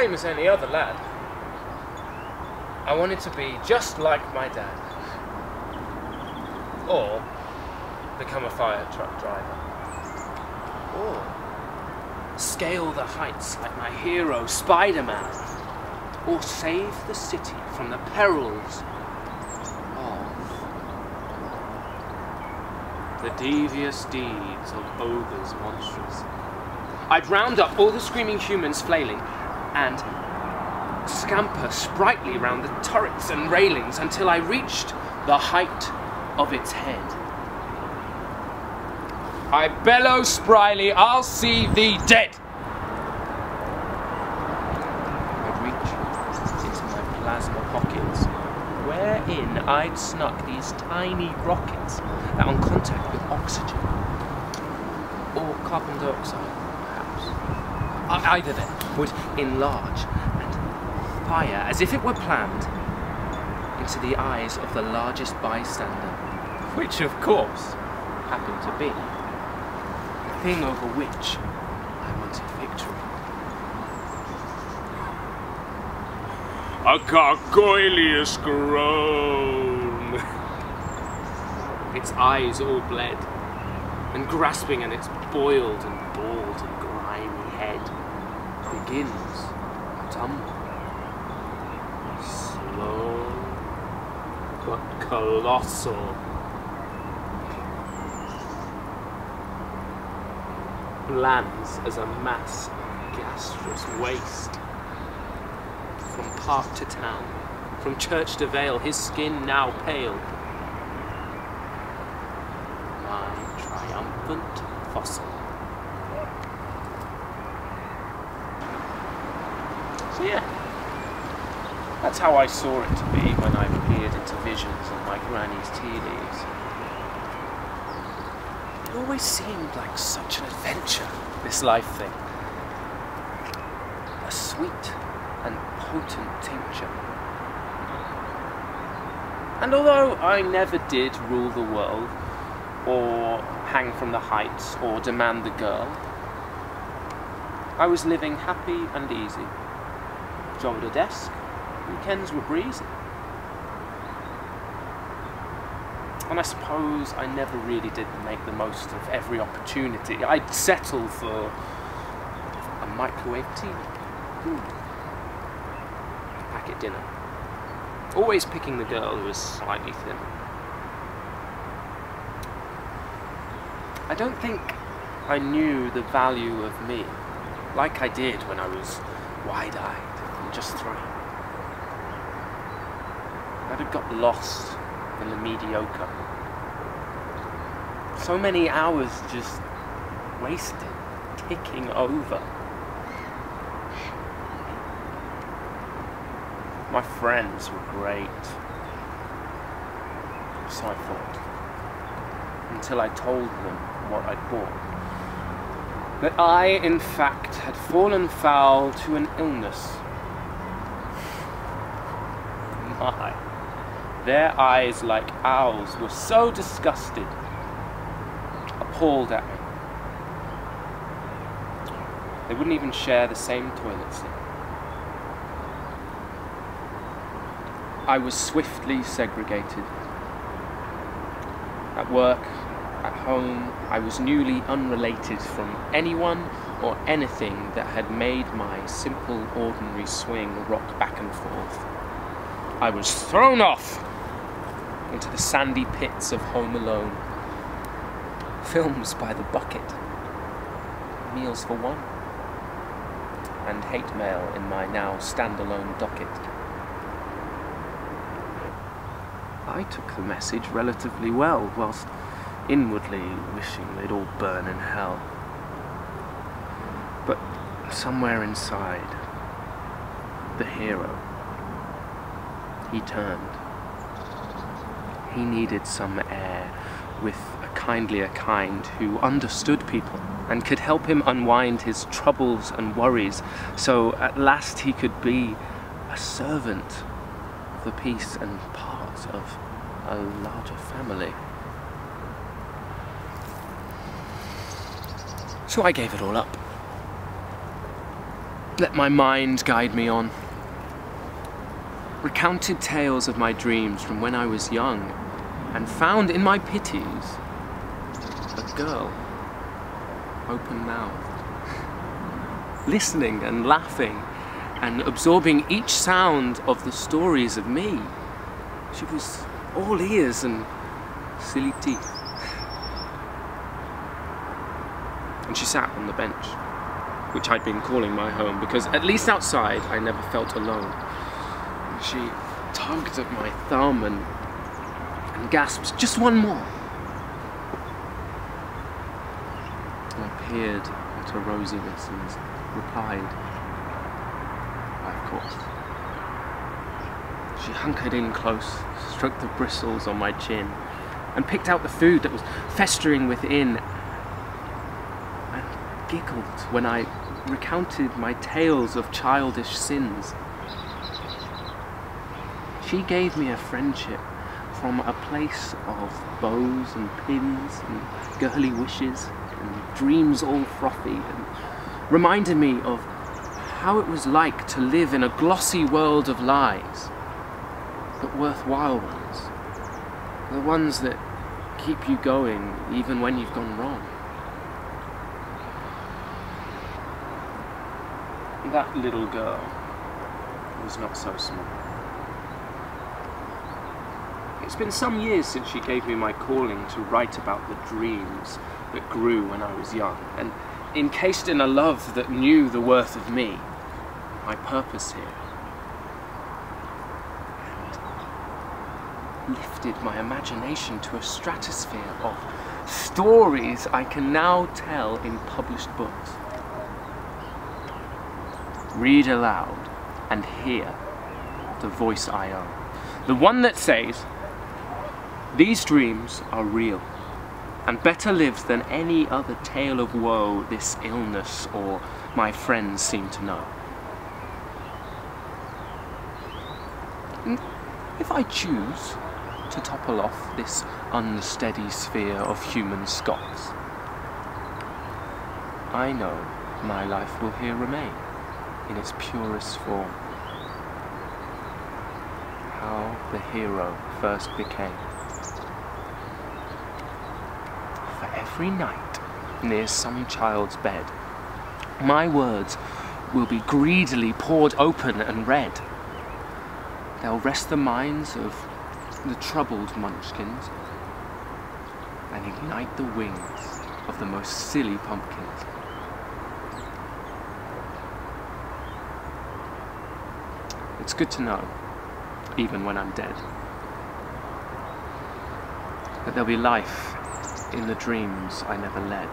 same as any other lad. I wanted to be just like my dad. Or become a fire truck driver. Or scale the heights like my hero, Spider-Man. Or save the city from the perils of the devious deeds of ogres monstrous. I'd round up all the screaming humans flailing and scamper sprightly round the turrets and railings until I reached the height of its head. I bellow spryly, I'll see thee dead! I'd reach into my plasma pockets, wherein I'd snuck these tiny rockets that on contact with oxygen, or carbon dioxide, perhaps, either then would enlarge and fire as if it were planned into the eyes of the largest bystander, which of course happened to be the thing over which I wanted victory. A gargoyleous groan. Its eyes all bled, and grasping at its boiled and bald and grimy head, begins to tumble. Slow but colossal. Lands as a mass of gastrous waste. From park to town, from church to vale, his skin now pale. My triumphant fossil. So yeah, that's how I saw it to be when I peered into visions of my granny's tea leaves. It always seemed like such an adventure, this life thing. A sweet and potent tincture. And although I never did rule the world, or hang from the heights, or demand the girl, I was living happy and easy. Job at a desk, weekends were breezy. And I suppose I never really did make the most of every opportunity. I'd settle for a microwave tea, packet dinner, always picking the girl who was slightly thin. I don't think I knew the value of me like I did when I was wide-eyed and just 3. I'd have got lost in the mediocre. So many hours just wasted, ticking over. My friends were great. So I thought. Until I told them what I'd bought. That I, in fact, had fallen foul to an illness. My. Their eyes, like owls, were so disgusted, appalled at me. They wouldn't even share the same toilet seat. I was swiftly segregated. At work, at home, I was newly unrelated from anyone or anything that had made my simple, ordinary swing rock back and forth. I was thrown off into the sandy pits of Home Alone. Films by the bucket. Meals for one. And hate mail in my now standalone docket. I took the message relatively well, whilst inwardly wishing they'd all burn in hell. But somewhere inside, the hero, he turned. He needed some air with a kindlier kind who understood people and could help him unwind his troubles and worries, so at last he could be a servant of the peace and part of a larger family. So I gave it all up. let my mind guide me on. Recounted tales of my dreams from when I was young, and found in my pities a girl, open-mouthed, listening and laughing and absorbing each sound of the stories of me. She was all ears and silly teeth. And she sat on the bench, which I'd been calling my home, because at least outside I never felt alone. And she tugged at my thumb and gasped, "Just one more." And I peered at her rosiness and replied, "Why, of course." She hunkered in close, stroked the bristles on my chin, and picked out the food that was festering within, and giggled when I recounted my tales of childish sins. She gave me a friendship from a place of bows and pins and girly wishes and dreams all frothy, and reminded me of how it was like to live in a glossy world of lies, but worthwhile ones. The ones that keep you going even when you've gone wrong. That little girl was not so small. It's been some years since she gave me my calling to write about the dreams that grew when I was young, and encased in a love that knew the worth of me, my purpose here, and lifted my imagination to a stratosphere of stories I can now tell in published books. Read aloud and hear the voice I own, the one that says, "These dreams are real, and better lived than any other tale of woe this illness or my friends seem to know." And if I choose to topple off this unsteady sphere of human Scots, I know my life will here remain in its purest form. How the hero first became. For every night, near some child's bed, my words will be greedily poured open and read. They'll rest the minds of the troubled munchkins and ignite the wings of the most silly pumpkins. It's good to know, even when I'm dead, that there'll be life in the dreams I never led.